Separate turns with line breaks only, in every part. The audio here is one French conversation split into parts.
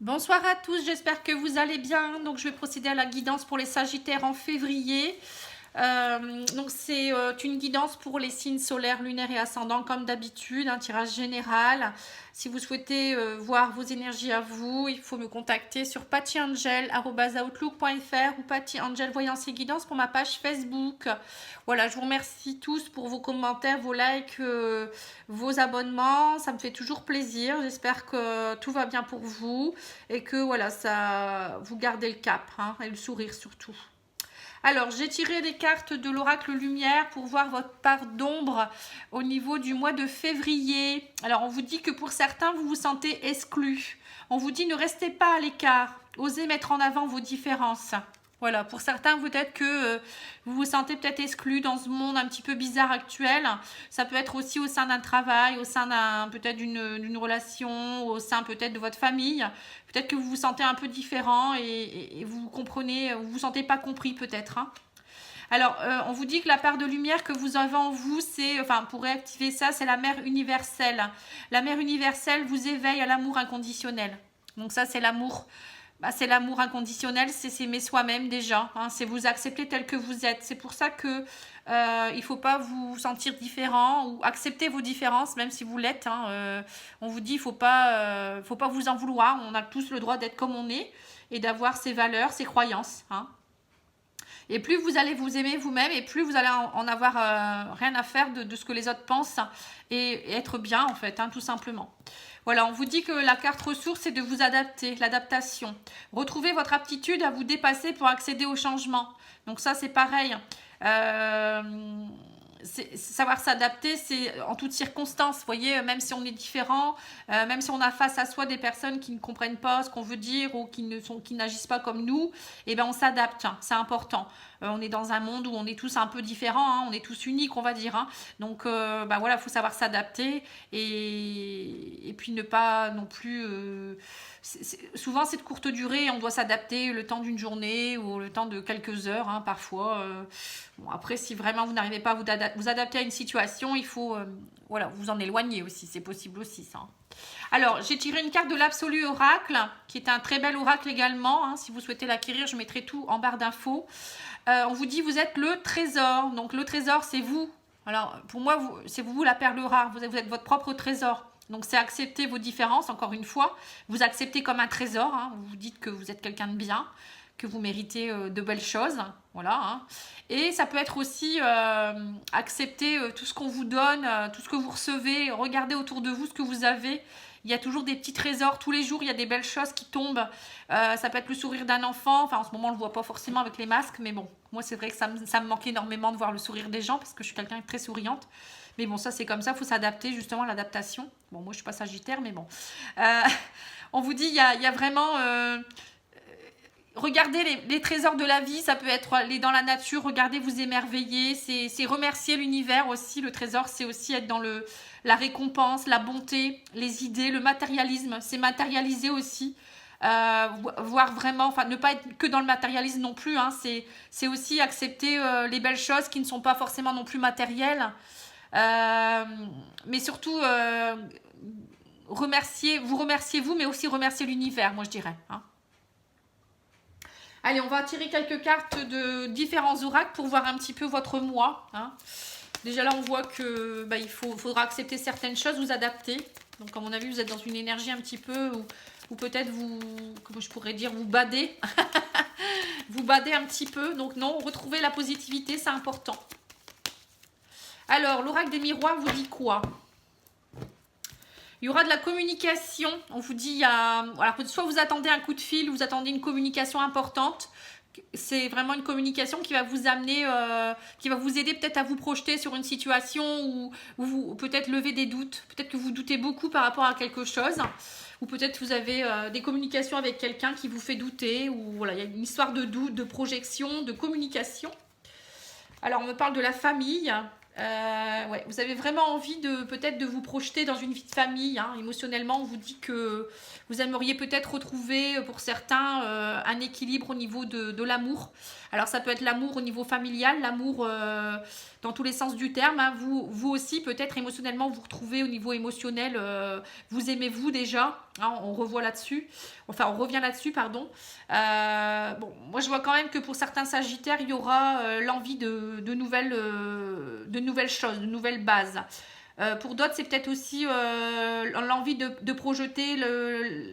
Bonsoir à tous, j'espère que vous allez bien. Donc je vais procéder à la guidance pour les Sagittaires en février. Donc c'est une guidance pour les signes solaires, lunaires et ascendants comme d'habitude, un tirage général. Si vous souhaitez voir vos énergies à vous, il faut me contacter sur pattyangel@outlook.fr ou pattyangel voyance et guidance pour ma page Facebook. Voilà, je vous remercie tous pour vos commentaires, vos likes, vos abonnements. Ça me fait toujours plaisir. J'espère que tout va bien pour vous et que voilà, ça vous gardez le cap et le sourire surtout. Alors, j'ai tiré des cartes de l'oracle lumière pour voir votre part d'ombre au niveau du mois de février. Alors, on vous dit que pour certains, vous vous sentez exclus. On vous dit ne restez pas à l'écart. Osez mettre en avant vos différences. Voilà, pour certains, peut-être que vous vous sentez peut-être exclu dans ce monde un petit peu bizarre actuel. Ça peut être aussi au sein d'un travail, au sein peut-être d'une relation, au sein peut-être de votre famille. Peut-être que vous vous sentez un peu différent et vous comprenez, vous vous sentez pas compris peut-être. Alors, on vous dit que la part de lumière que vous avez en vous, c'est, pour réactiver ça, c'est la mère universelle. La mère universelle vous éveille à l'amour inconditionnel. Donc ça, c'est l'amour. C'est l'amour inconditionnel, c'est s'aimer soi-même déjà, c'est vous accepter tel que vous êtes. C'est pour ça que il ne faut pas vous sentir différent ou accepter vos différences, même si vous l'êtes. On vous dit, il ne faut pas vous en vouloir. On a tous le droit d'être comme on est et d'avoir ses valeurs, ses croyances. Et plus vous allez vous aimer vous-même et plus vous allez en avoir rien à faire de ce que les autres pensent et être bien en fait, tout simplement. Voilà, on vous dit que la carte ressource, c'est de vous adapter, l'adaptation. Retrouvez votre aptitude à vous dépasser pour accéder au changement. Donc ça, c'est pareil. Savoir s'adapter, c'est en toutes circonstances. Vous voyez, même si on est différent, même si on a face à soi des personnes qui ne comprennent pas ce qu'on veut dire ou qui n'agissent pas comme nous, eh ben on s'adapte. C'est important. On est dans un monde où on est tous un peu différents, on est tous uniques, on va dire. Donc, voilà, il faut savoir s'adapter et puis ne pas non plus. Souvent, c'est de courte durée. On doit s'adapter le temps d'une journée ou le temps de quelques heures, parfois. Bon, après, si vraiment vous n'arrivez pas à vous adapter à une situation, il faut vous en éloigner aussi. C'est possible aussi, ça. Alors, j'ai tiré une carte de l'absolu oracle, qui est un très bel oracle également. Si vous souhaitez l'acquérir, je mettrai tout en barre d'infos. On vous dit, vous êtes le trésor. Donc, le trésor, c'est vous. Alors, pour moi, c'est vous la perle rare. Vous êtes votre propre trésor. Donc, c'est accepter vos différences, encore une fois. Vous acceptez comme un trésor. Vous vous dites que vous êtes quelqu'un de bien, que vous méritez de belles choses. Voilà. Et ça peut être aussi accepter tout ce qu'on vous donne, tout ce que vous recevez. Regardez autour de vous ce que vous avez. Il y a toujours des petits trésors. Tous les jours, il y a des belles choses qui tombent. Ça peut être le sourire d'un enfant. Enfin, en ce moment, on ne le voit pas forcément avec les masques. Mais bon, moi, c'est vrai que ça me manque énormément de voir le sourire des gens parce que je suis quelqu'un de très souriante. Mais bon, ça, c'est comme ça. Il faut s'adapter, justement, à l'adaptation. Bon, moi, je ne suis pas sagittaire, mais bon. On vous dit, il y a vraiment... regardez les trésors de la vie, ça peut être aller dans la nature, regardez, vous émerveiller, c'est remercier l'univers aussi. Le trésor, c'est aussi être dans la récompense, la bonté, les idées, le matérialisme, c'est matérialiser aussi. Voir vraiment, ne pas être que dans le matérialisme non plus, c'est aussi accepter les belles choses qui ne sont pas forcément non plus matérielles, mais surtout vous remerciez vous, mais aussi remercier l'univers, moi je dirais. Allez, on va tirer quelques cartes de différents oracles pour voir un petit peu votre mois. Déjà là, on voit que il faudra accepter certaines choses, vous adapter. Donc, comme on a vu, vous êtes dans une énergie un petit peu où peut-être comment je pourrais dire, vous badez. Vous badez un petit peu. Donc non, retrouvez la positivité, c'est important. Alors, l'oracle des miroirs vous dit quoi ? Il y aura de la communication. On vous dit, soit vous attendez un coup de fil, vous attendez une communication importante. C'est vraiment une communication qui va vous amener, qui va vous aider peut-être à vous projeter sur une situation où vous peut-être lever des doutes. Peut-être que vous doutez beaucoup par rapport à quelque chose. Ou peut-être que vous avez des communications avec quelqu'un qui vous fait douter. Ou voilà, il y a une histoire de doute, de projection, de communication. Alors, on me parle de la famille. Ouais, vous avez vraiment envie de peut-être de vous projeter dans une vie de famille. Hein. Émotionnellement, on vous dit que vous aimeriez peut-être retrouver pour certains un équilibre au niveau de l'amour. Alors ça peut être l'amour au niveau familial, l'amour dans tous les sens du terme. Hein. Vous aussi, peut-être émotionnellement, vous retrouvez au niveau émotionnel, vous aimez-vous déjà. Hein, on revoit là-dessus. Enfin, on revient là-dessus, pardon. Bon, moi je vois quand même que pour certains sagittaires, il y aura l'envie de nouvelles choses, de nouvelles bases. Pour d'autres, c'est peut-être aussi l'envie de projeter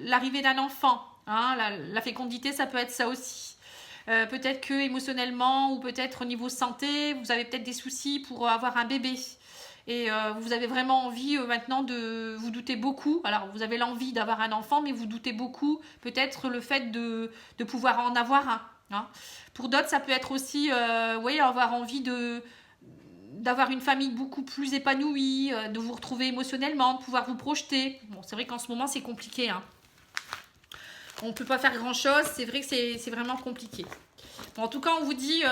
l'arrivée d'un enfant. Hein, la fécondité, ça peut être ça aussi. Peut-être que émotionnellement ou peut-être au niveau santé, vous avez peut-être des soucis pour avoir un bébé. Et vous avez vraiment envie maintenant de vous doutez beaucoup. Alors vous avez l'envie d'avoir un enfant, mais vous doutez beaucoup peut-être le fait de pouvoir en avoir un. Hein. Pour d'autres, ça peut être aussi, oui, avoir envie d'avoir une famille beaucoup plus épanouie, de vous retrouver émotionnellement, de pouvoir vous projeter. Bon, c'est vrai qu'en ce moment, c'est compliqué. Hein. On ne peut pas faire grand-chose. C'est vrai que c'est vraiment compliqué. Bon, en tout cas, on vous dit,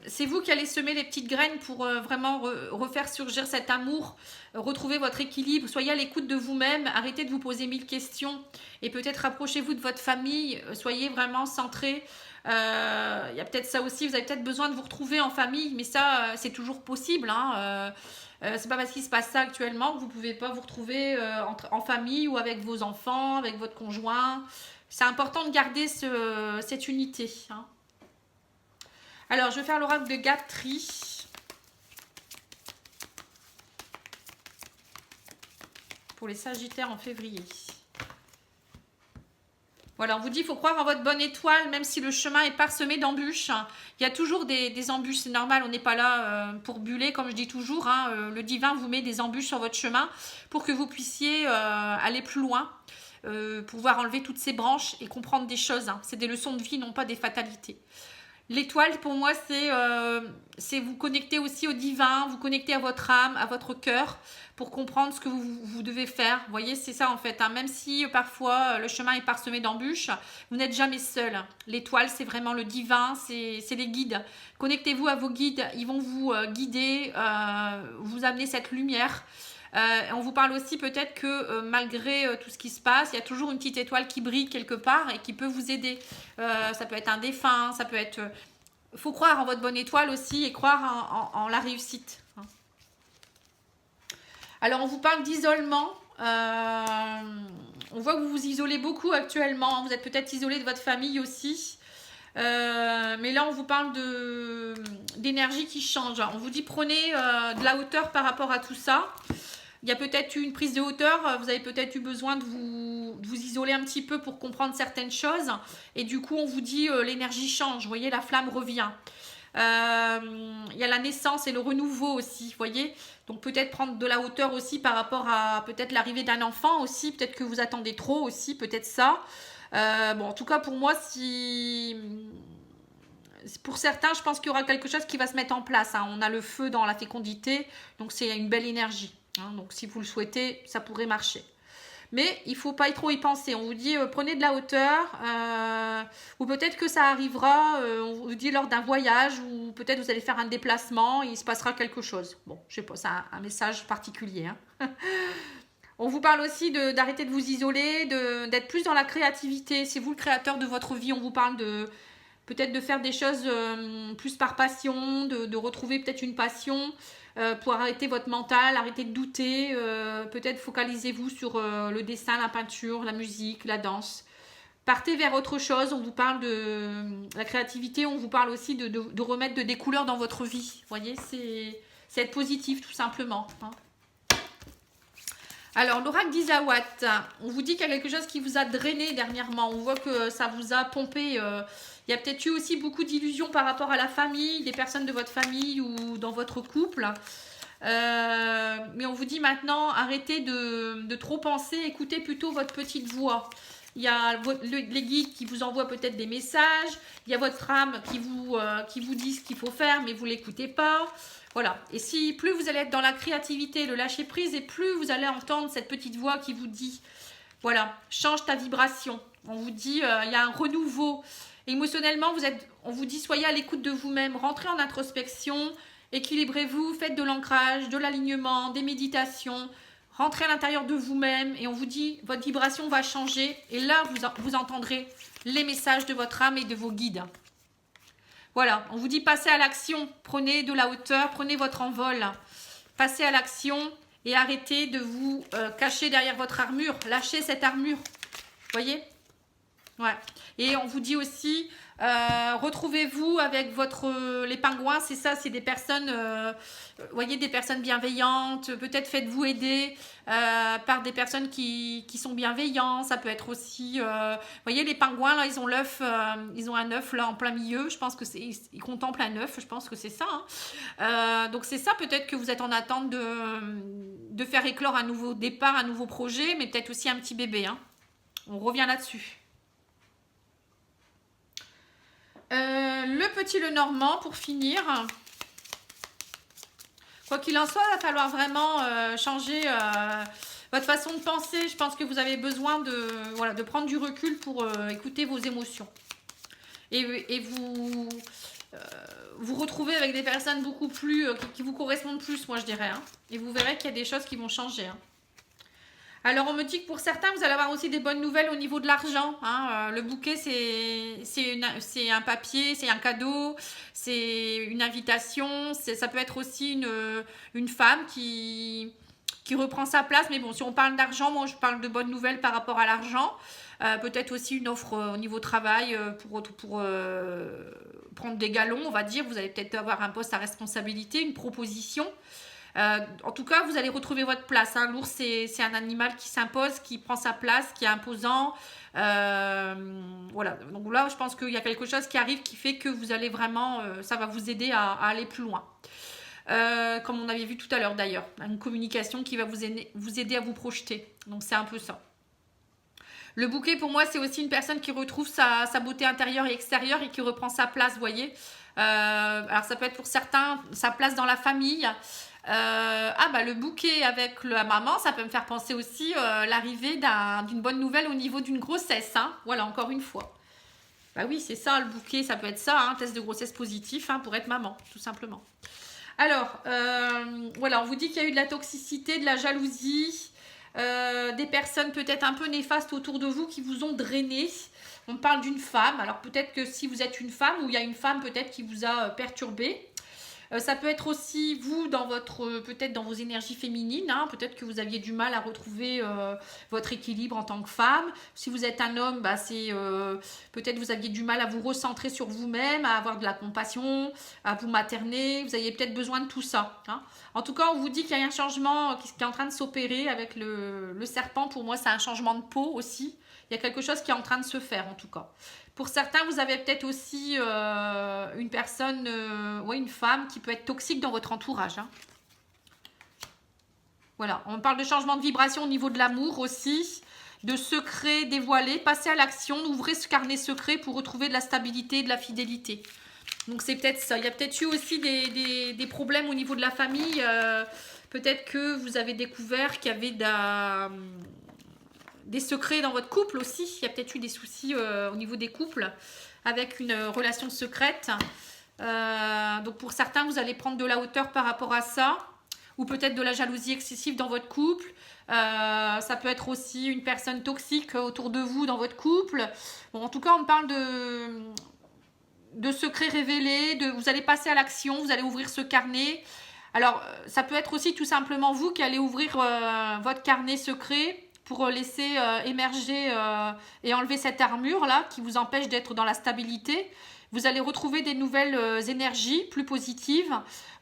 c'est vous qui allez semer les petites graines pour vraiment refaire surgir cet amour, retrouver votre équilibre. Soyez à l'écoute de vous-même, arrêtez de vous poser 1000 questions et peut-être rapprochez-vous de votre famille. Soyez vraiment centrés. Il y a peut-être ça aussi, vous avez peut-être besoin de vous retrouver en famille, mais ça, c'est toujours possible. Hein. C'est pas parce qu'il se passe ça actuellement que vous pouvez pas vous retrouver en famille ou avec vos enfants, avec votre conjoint. C'est important de garder cette unité. Hein. Alors, je vais faire l'oracle de Gatri. Pour les Sagittaires en février. Voilà, on vous dit qu'il faut croire en votre bonne étoile, même si le chemin est parsemé d'embûches. Il y a toujours des embûches, c'est normal, on n'est pas là pour buller, comme je dis toujours. Hein, le divin vous met des embûches sur votre chemin pour que vous puissiez aller plus loin, pouvoir enlever toutes ces branches et comprendre des choses. Hein. C'est des leçons de vie, non pas des fatalités. L'étoile, pour moi, c'est vous connecter aussi au divin, vous connecter à votre âme, à votre cœur, pour comprendre ce que vous devez faire. Vous voyez, c'est ça en fait. Hein. Même si parfois le chemin est parsemé d'embûches, vous n'êtes jamais seul. L'étoile, c'est vraiment le divin, c'est les guides. Connectez-vous à vos guides, ils vont vous guider, vous amener cette lumière. On vous parle aussi peut-être que malgré tout ce qui se passe, il y a toujours une petite étoile qui brille quelque part et qui peut vous aider. Ça peut être un défunt, ça peut être... Il faut croire en votre bonne étoile aussi et croire en la réussite. Alors, on vous parle d'isolement. On voit que vous vous isolez beaucoup actuellement. Vous êtes peut-être isolé de votre famille aussi. Mais là, on vous parle d'énergie qui change. On vous dit prenez de la hauteur par rapport à tout ça. Il y a peut-être eu une prise de hauteur, vous avez peut-être eu besoin de vous isoler un petit peu pour comprendre certaines choses. Et du coup, on vous dit l'énergie change, vous voyez, la flamme revient. Il y a la naissance et le renouveau aussi, vous voyez. Donc peut-être prendre de la hauteur aussi par rapport à peut-être l'arrivée d'un enfant aussi. Peut-être que vous attendez trop aussi, peut-être ça. Bon, en tout cas, pour moi, pour certains, je pense qu'il y aura quelque chose qui va se mettre en place. Hein. On a le feu dans la fécondité, donc c'est une belle énergie. Hein, donc si vous le souhaitez, ça pourrait marcher. Mais il ne faut pas trop y penser. On vous dit prenez de la hauteur, ou peut-être que ça arrivera, on vous dit lors d'un voyage, ou peut-être vous allez faire un déplacement et il se passera quelque chose. Bon, je sais pas, c'est un message particulier. Hein. On vous parle aussi d'arrêter de vous isoler, d'être plus dans la créativité. C'est vous le créateur de votre vie. On vous parle peut-être de faire des choses plus par passion, de retrouver peut-être une passion. Pour arrêter votre mental, arrêter de douter, peut-être focalisez-vous sur le dessin, la peinture, la musique, la danse. Partez vers autre chose, on vous parle de la créativité, on vous parle aussi de remettre des couleurs dans votre vie. Vous voyez, c'est être positif tout simplement. Hein. Alors, l'oracle d'Isawat, on vous dit qu'il y a quelque chose qui vous a drainé dernièrement. On voit que ça vous a pompé. Il y a peut-être eu aussi beaucoup d'illusions par rapport à la famille, des personnes de votre famille ou dans votre couple. Mais on vous dit maintenant, arrêtez de trop penser, écoutez plutôt votre petite voix. Il y a les guides qui vous envoient peut-être des messages. Il y a votre âme qui vous dit ce qu'il faut faire, mais vous ne l'écoutez pas. Voilà. Et si plus vous allez être dans la créativité, le lâcher prise, et plus vous allez entendre cette petite voix qui vous dit, voilà, change ta vibration. On vous dit, il y a un renouveau. Émotionnellement, on vous dit, soyez à l'écoute de vous-même, rentrez en introspection Équilibrez-vous, faites de l'ancrage, de l'alignement, des méditations. Rentrez à l'intérieur de vous-même et on vous dit, votre vibration va changer. Et là, vous entendrez les messages de votre âme et de vos guides. Voilà, on vous dit passez à l'action. Prenez de la hauteur, prenez votre envol. Passez à l'action et arrêtez de vous cacher derrière votre armure. Lâchez cette armure. Voyez? Ouais. Et on vous dit aussi, retrouvez-vous avec les pingouins, c'est ça, c'est des personnes, voyez, des personnes bienveillantes. Peut-être faites-vous aider par des personnes qui sont bienveillantes. Ça peut être aussi, voyez, les pingouins, là, ils ont l'œuf, ils ont un œuf là en plein milieu. Je pense que ils contemplent un œuf, je pense que c'est ça. Hein. Donc c'est ça, peut-être que vous êtes en attente de faire éclore un nouveau départ, un nouveau projet, mais peut-être aussi un petit bébé. Hein. On revient là-dessus. Le petit Lenormand pour finir. Quoi qu'il en soit, il va falloir vraiment changer votre façon de penser. Je pense que vous avez besoin de prendre du recul pour écouter vos émotions. Et vous retrouver avec des personnes beaucoup plus qui vous correspondent plus, moi je dirais. Hein. Et vous verrez qu'il y a des choses qui vont changer. Hein. Alors, on me dit que pour certains, vous allez avoir aussi des bonnes nouvelles au niveau de l'argent. Hein. Le bouquet, c'est un papier, c'est un cadeau, c'est une invitation. Ça peut être aussi une femme qui reprend sa place. Mais bon, si on parle d'argent, moi, je parle de bonnes nouvelles par rapport à l'argent. Peut-être aussi une offre au niveau travail pour prendre des galons, on va dire. Vous allez peut-être avoir un poste à responsabilité, une proposition. En tout cas, vous allez retrouver votre place. Hein. L'ours, c'est un animal qui s'impose, qui prend sa place, qui est imposant. Voilà. Donc là, je pense qu'il y a quelque chose qui arrive qui fait que vous allez vraiment, ça va vous aider à aller plus loin. Comme on avait vu tout à l'heure d'ailleurs, une communication qui va vous aider à vous projeter. Donc c'est un peu ça. Le bouquet, pour moi, c'est aussi une personne qui retrouve sa beauté intérieure et extérieure et qui reprend sa place, vous voyez. Alors ça peut être pour certains sa place dans la famille. Le bouquet avec la maman, ça peut me faire penser aussi l'arrivée d'une bonne nouvelle au niveau d'une grossesse. Hein. Voilà, encore une fois. Bah oui, c'est ça, le bouquet, ça peut être ça, hein, test de grossesse positif hein, pour être maman, tout simplement. Alors, voilà, on vous dit qu'il y a eu de la toxicité, de la jalousie, des personnes peut-être un peu néfastes autour de vous qui vous ont drainé. On parle d'une femme, alors peut-être que si vous êtes une femme ou il y a une femme peut-être qui vous a perturbé. Ça peut être aussi vous peut-être dans vos énergies féminines. Hein, peut-être que vous aviez du mal à retrouver votre équilibre en tant que femme. Si vous êtes un homme, peut-être vous aviez du mal à vous recentrer sur vous-même, à avoir de la compassion, à vous materner. Vous aviez peut-être besoin de tout ça. Hein. En tout cas, on vous dit qu'il y a un changement qui est en train de s'opérer avec le serpent. Pour moi, c'est un changement de peau aussi. Il y a quelque chose qui est en train de se faire en tout cas. Pour certains, vous avez peut-être aussi une personne, une femme qui peut être toxique dans votre entourage. Hein. Voilà, on parle de changement de vibration au niveau de l'amour aussi, de secrets dévoilés. Passez à l'action, ouvrez ce carnet secret pour retrouver de la stabilité, de la fidélité. Donc c'est peut-être ça. Il y a peut-être eu aussi des problèmes au niveau de la famille. Peut-être que vous avez découvert qu'il y avait des secrets dans votre couple aussi. Il y a peut-être eu des soucis au niveau des couples avec une relation secrète. Donc pour certains, vous allez prendre de la hauteur par rapport à ça. Ou peut-être de la jalousie excessive dans votre couple. Ça peut être aussi une personne toxique autour de vous dans votre couple. Bon, en tout cas, on parle de secrets révélés. Vous allez passer à l'action, vous allez ouvrir ce carnet. Alors, ça peut être aussi tout simplement vous qui allez ouvrir votre carnet secret pour laisser émerger et enlever cette armure là qui vous empêche d'être dans la stabilité. Vous allez retrouver des nouvelles énergies plus positives.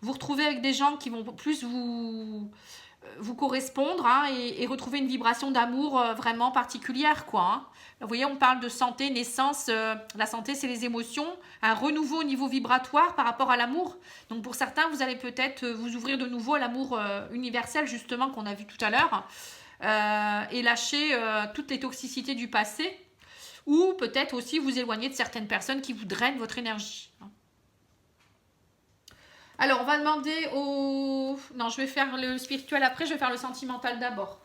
Vous retrouvez avec des gens qui vont plus vous correspondre hein, et retrouver une vibration d'amour vraiment particulière. Quoi, hein. Vous voyez, on parle de santé, naissance. La santé, c'est les émotions. Un renouveau au niveau vibratoire par rapport à l'amour. Donc pour certains, vous allez peut-être vous ouvrir de nouveau à l'amour universel justement qu'on a vu tout à l'heure. Et lâcher toutes les toxicités du passé ou peut-être aussi vous éloigner de certaines personnes qui vous drainent votre énergie. Alors, on va demander au... Non, je vais faire le spirituel après, je vais faire le sentimental d'abord.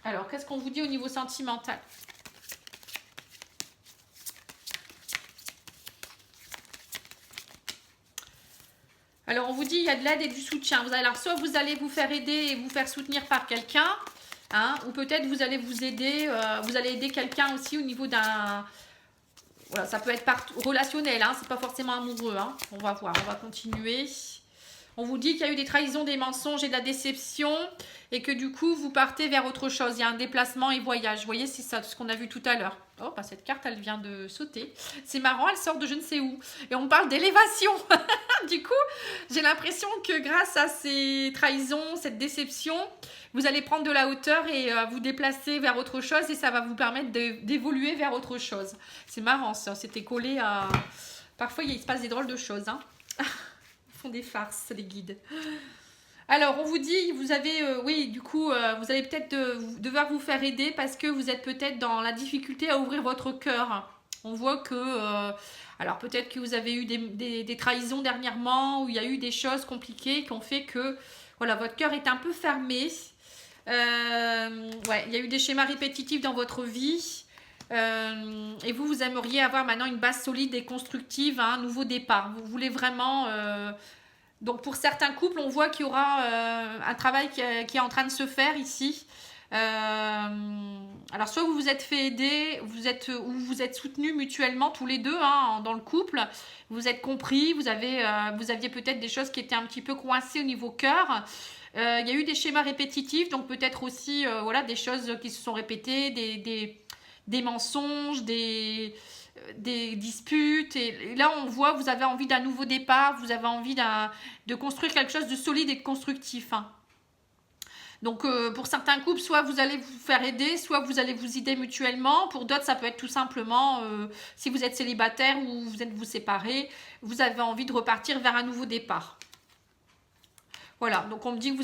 Alors, qu'est-ce qu'on vous dit au niveau sentimental ? Alors, on vous dit, il y a de l'aide et du soutien. Alors, soit vous allez vous faire aider et vous faire soutenir par quelqu'un, hein, ou peut-être vous allez vous aider, vous allez aider quelqu'un aussi au niveau d'un... Voilà, ça peut être relationnel, hein, c'est pas forcément amoureux. Hein. On va voir, on va continuer. On vous dit qu'il y a eu des trahisons, des mensonges et de la déception et que du coup, vous partez vers autre chose. Il y a un déplacement et voyage. Vous voyez, c'est ça, ce qu'on a vu tout à l'heure. Oh, bah cette carte, elle vient de sauter. C'est marrant, elle sort de je ne sais où. Et on parle d'élévation. Du coup, j'ai l'impression que grâce à ces trahisons, cette déception, vous allez prendre de la hauteur et vous déplacer vers autre chose et ça va vous permettre d'évoluer vers autre chose. C'est marrant ça, c'était collé à... Parfois, il se passe des drôles de choses, hein. Font des farces, les guides. Alors, on vous dit, vous avez, oui, du coup, vous allez peut-être devoir vous faire aider parce que vous êtes peut-être dans la difficulté à ouvrir votre cœur. On voit que, alors peut-être que vous avez eu des trahisons dernièrement, où il y a eu des choses compliquées qui ont fait que, voilà, votre cœur est un peu fermé. Ouais, il y a eu des schémas répétitifs dans votre vie. Et vous aimeriez avoir maintenant une base solide et constructive, hein, un nouveau départ. Vous voulez vraiment... donc pour certains couples, on voit qu'il y aura un travail qui est en train de se faire ici. Alors soit vous vous êtes fait aider, ou vous êtes soutenus mutuellement tous les deux, hein, dans le couple. Vous êtes compris, vous aviez peut-être des choses qui étaient un petit peu coincées au niveau cœur. Il y a eu des schémas répétitifs, donc peut-être aussi voilà, des choses qui se sont répétées, des mensonges, des disputes. Et là, on voit, vous avez envie d'un nouveau départ, vous avez envie de construire quelque chose de solide et de constructif. Hein. Donc, pour certains couples, soit vous allez vous faire aider, soit vous allez vous aider mutuellement. Pour d'autres, ça peut être tout simplement, si vous êtes célibataire ou vous êtes vous séparés, vous avez envie de repartir vers un nouveau départ. Voilà, donc on me dit que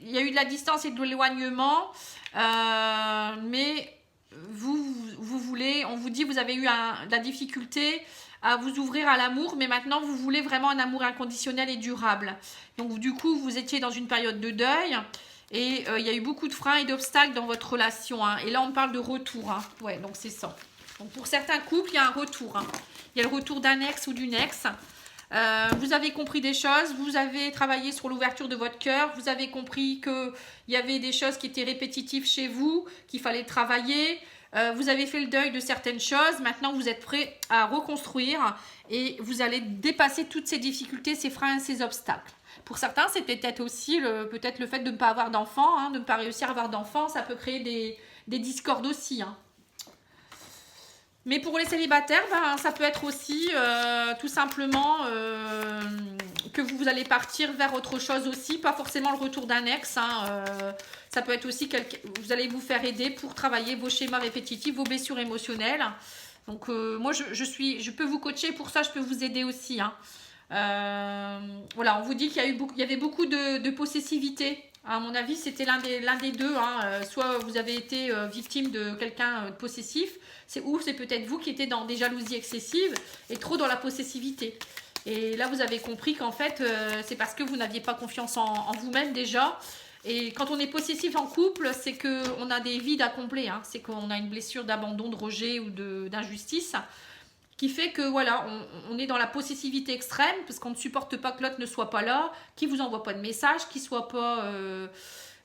il y a eu de la distance et de l'éloignement, mais vous voulez, on vous dit que vous avez eu de la difficulté à vous ouvrir à l'amour, mais maintenant vous voulez vraiment un amour inconditionnel et durable. Donc du coup, vous étiez dans une période de deuil et il y a eu beaucoup de freins et d'obstacles dans votre relation. Hein. Et là, on parle de retour. Hein. Ouais, donc c'est ça. Donc pour certains couples, il y a un retour. Hein. Il y a le retour d'un ex ou d'une ex. Vous avez compris des choses, vous avez travaillé sur l'ouverture de votre cœur, vous avez compris qu'il y avait des choses qui étaient répétitives chez vous, qu'il fallait travailler, vous avez fait le deuil de certaines choses, maintenant vous êtes prêt à reconstruire et vous allez dépasser toutes ces difficultés, ces freins, ces obstacles. Pour certains, c'est peut-être aussi peut-être le fait de ne pas avoir d'enfants, hein, de ne pas réussir à avoir d'enfants, ça peut créer des discordes aussi, hein. Mais pour les célibataires, ben, ça peut être aussi tout simplement que vous allez partir vers autre chose aussi, pas forcément le retour d'un ex. Hein, ça peut être aussi vous allez vous faire aider pour travailler vos schémas répétitifs, vos blessures émotionnelles. Donc moi, je peux vous coacher pour ça, je peux vous aider aussi. Hein. Voilà, on vous dit qu'il y avait beaucoup de possessivité. À mon avis, c'était l'un des deux. Hein. Soit vous avez été victime de quelqu'un de possessif, ou c'est peut-être vous qui étiez dans des jalousies excessives et trop dans la possessivité. Et là, vous avez compris qu'en fait, c'est parce que vous n'aviez pas confiance en vous-même déjà. Et quand on est possessif en couple, c'est qu'on a des vides à combler. Hein. C'est qu'on a une blessure d'abandon, de rejet ou d'injustice qui fait que voilà, on est dans la possessivité extrême parce qu'on ne supporte pas que l'autre ne soit pas là, qu'il vous envoie pas de message, qu'il soit pas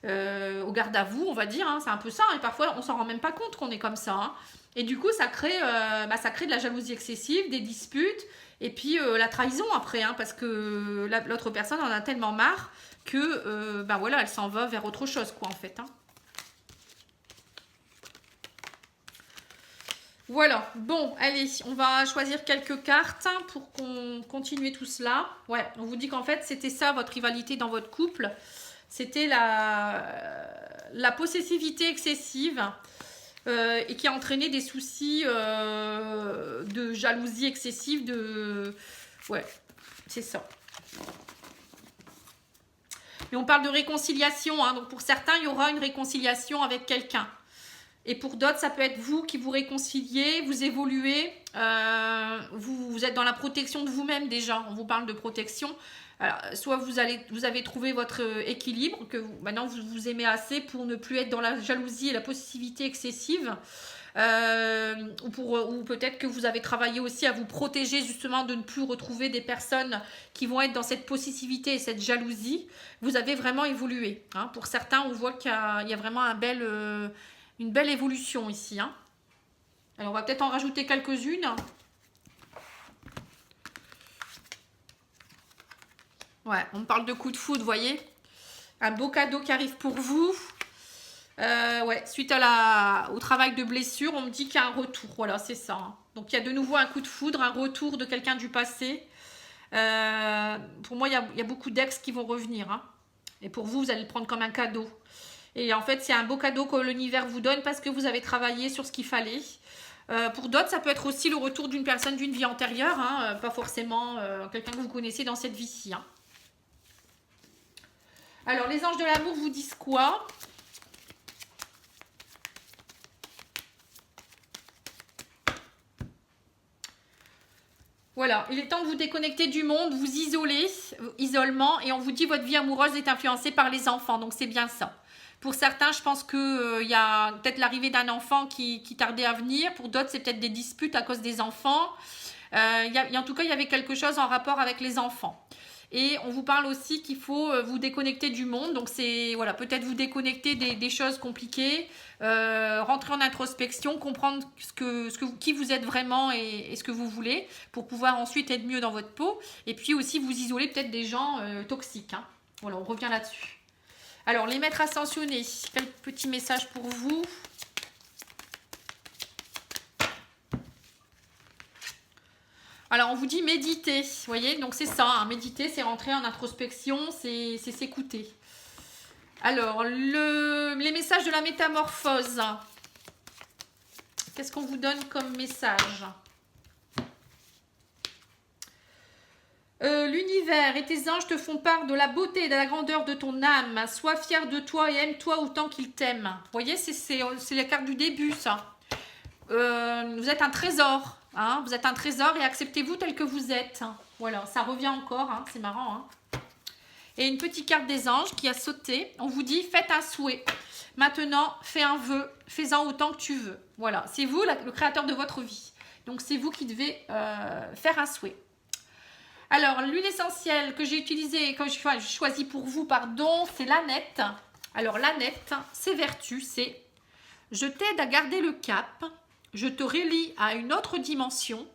au garde à vous, on va dire. Hein. C'est un peu ça. Et parfois, on s'en rend même pas compte qu'on est comme ça. Hein. Et du coup, ça crée de la jalousie excessive, des disputes, et puis la trahison après, hein, parce que l'autre personne en a tellement marre que voilà, elle s'en va vers autre chose, quoi, en fait. Hein. Voilà, bon, allez, on va choisir quelques cartes pour qu'on continue tout cela. Ouais, on vous dit qu'en fait, c'était ça, votre rivalité dans votre couple. C'était la possessivité excessive et qui a entraîné des soucis de jalousie excessive. Ouais, c'est ça. Et on parle de réconciliation, hein, donc pour certains, il y aura une réconciliation avec quelqu'un. Et pour d'autres, ça peut être vous qui vous réconciliez, vous évoluez, vous êtes dans la protection de vous-même déjà. On vous parle de protection. Alors, soit vous avez trouvé votre équilibre, que maintenant vous vous aimez assez pour ne plus être dans la jalousie et la possessivité excessive. ou peut-être que vous avez travaillé aussi à vous protéger justement de ne plus retrouver des personnes qui vont être dans cette possessivité et cette jalousie. Vous avez vraiment évolué. Hein. Pour certains, on voit qu'il y a vraiment une belle évolution ici. Hein. Alors, on va peut-être en rajouter quelques-unes. Ouais, on parle de coup de foudre, vous voyez. Un beau cadeau qui arrive pour vous. Ouais, suite au travail de blessure, on me dit qu'il y a un retour. Voilà, c'est ça. Hein. Donc, il y a de nouveau un coup de foudre, un retour de quelqu'un du passé. Pour moi, il y a beaucoup d'ex qui vont revenir. Hein. Et pour vous, vous allez le prendre comme un cadeau. Et en fait, c'est un beau cadeau que l'univers vous donne parce que vous avez travaillé sur ce qu'il fallait. Pour d'autres, ça peut être aussi le retour d'une personne d'une vie antérieure. Hein, pas forcément quelqu'un que vous connaissez dans cette vie-ci. Hein. Alors, les anges de l'amour vous disent quoi? Voilà, il est temps de vous déconnecter du monde, vous isoler, isolement, et on vous dit votre vie amoureuse est influencée par les enfants, donc c'est bien ça. Pour certains, je pense qu'il y a peut-être l'arrivée d'un enfant qui tardait à venir. Pour d'autres, c'est peut-être des disputes à cause des enfants. En tout cas, il y avait quelque chose en rapport avec les enfants. Et on vous parle aussi qu'il faut vous déconnecter du monde. Donc, c'est voilà, peut-être vous déconnecter des choses compliquées, rentrer en introspection, comprendre qui vous êtes vraiment et ce que vous voulez pour pouvoir ensuite être mieux dans votre peau. Et puis aussi vous isoler peut-être des gens toxiques. Hein. Voilà, on revient là-dessus. Alors, les maîtres ascensionnés, quel petit message pour vous? Alors, on vous dit méditer, vous voyez, donc c'est ça, hein, méditer, c'est rentrer en introspection, c'est s'écouter. Alors, les messages de la métamorphose, qu'est-ce qu'on vous donne comme message? L'univers et tes anges te font part de la beauté et de la grandeur de ton âme. Sois fier de toi et aime-toi autant qu'ils t'aiment. Vous voyez, c'est la carte du début, ça. Vous êtes un trésor. Hein, vous êtes un trésor et acceptez-vous tel que vous êtes. Voilà, ça revient encore. Hein, c'est marrant. Hein. Et une petite carte des anges qui a sauté. On vous dit, faites un souhait. Maintenant, fais un vœu. Fais-en autant que tu veux. Voilà, c'est vous le créateur de votre vie. Donc, c'est vous qui devez faire un souhait. Alors, l'huile essentielle que j'ai utilisée, que j'ai choisie pour vous, pardon, c'est l'ânette. Alors, l'ânette, ses vertus, c'est « Je t'aide à garder le cap, je te relie à une autre dimension,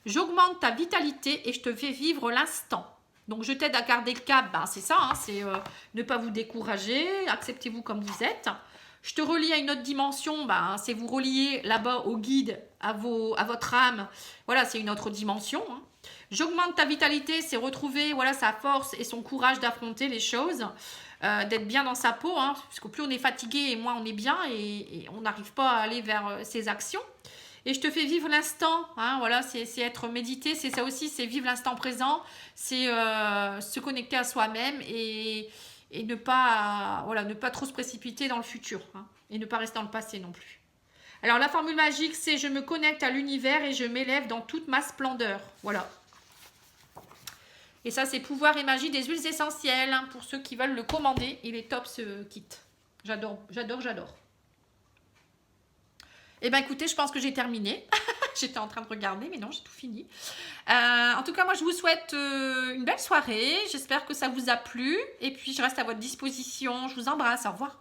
j'augmente ta vitalité et je te fais vivre l'instant. » Donc, je t'aide à garder le cap, ben, c'est ça, hein, c'est ne pas vous décourager, acceptez-vous comme vous êtes. Je te relie à une autre dimension, ben, c'est vous relier là-bas au guide, à votre âme. Voilà, c'est une autre dimension, hein. J'augmente ta vitalité, c'est retrouver voilà, sa force et son courage d'affronter les choses, d'être bien dans sa peau, hein, parce que plus on est fatigué et moins on est bien et on n'arrive pas à aller vers ses actions. Et je te fais vivre l'instant, hein, voilà, c'est être médité, c'est ça aussi, c'est vivre l'instant présent, c'est se connecter à soi-même et ne pas trop se précipiter dans le futur, hein, et ne pas rester dans le passé non plus. Alors la formule magique, c'est je me connecte à l'univers et je m'élève dans toute ma splendeur, voilà. Et ça, c'est pouvoir et magie des huiles essentielles. Hein, pour ceux qui veulent le commander, il est top ce kit. J'adore, j'adore, j'adore. Eh bien, écoutez, je pense que j'ai terminé. J'étais en train de regarder, mais non, j'ai tout fini. En tout cas, moi, je vous souhaite une belle soirée. J'espère que ça vous a plu. Et puis, je reste à votre disposition. Je vous embrasse. Au revoir.